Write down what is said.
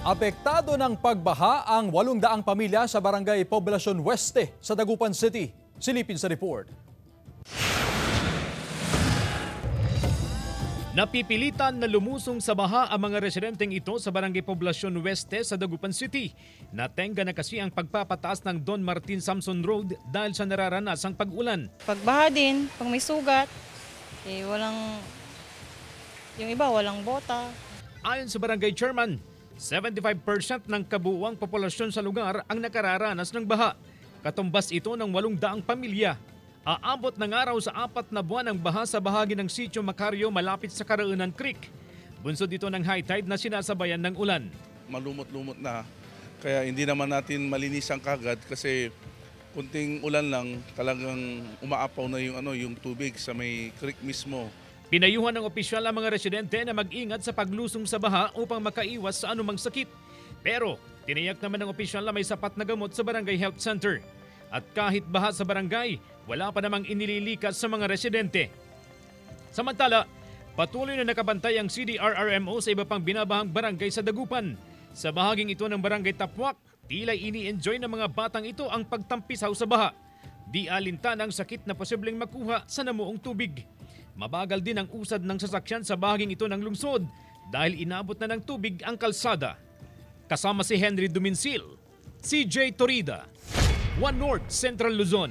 Apektado ng pagbaha ang 800 pamilya sa Barangay Poblacion Oeste sa Dagupan City. Silipin sa report. Napipilitan na lumusong sa baha ang mga residenteng ito sa Barangay Poblacion Oeste sa Dagupan City. Natenga na kasi ang pagpapataas ng Don Martin Samson Road dahil sa nararanasang pag-ulan. Pagbaha din, pag may sugat, yung iba walang bota. Ayon sa barangay chairman, 75% ng kabuuang populasyon sa lugar ang nakararanas ng baha. Katumbas ito ng 800 pamilya. Aabot ng araw sa 4 na buwan ang baha sa bahagi ng Sitio Macario malapit sa Karaunan Creek. Bunsod ito ng high tide na sinasabayan ng ulan. Malumot-lumot na, kaya hindi naman natin malinisan kagad kasi kunting ulan lang talagang umaapaw na yung tubig sa may creek mismo. Pinayuhan ng opisyal ang mga residente na mag-ingat sa paglusong sa baha upang makaiwas sa anumang sakit. Pero tiniyak naman ng opisyal na may sapat na gamot sa Barangay Health Center. At kahit baha sa barangay, wala pa namang inililikas sa mga residente. Samantala, patuloy na nakabantay ang CDRRMO sa iba pang binabahang barangay sa Dagupan. Sa bahaging ito ng Barangay Tapwak, tila'y ini-enjoy ng mga batang ito ang pagtampisaw sa baha. Di alintan ang sakit na posibleng makuha sa namuong tubig. Mabagal din ang usad ng sasakyan sa bahaging ito ng lungsod dahil inabot na ng tubig ang kalsada. Kasama si Henry Duminsil, CJ Torida, One North Central Luzon.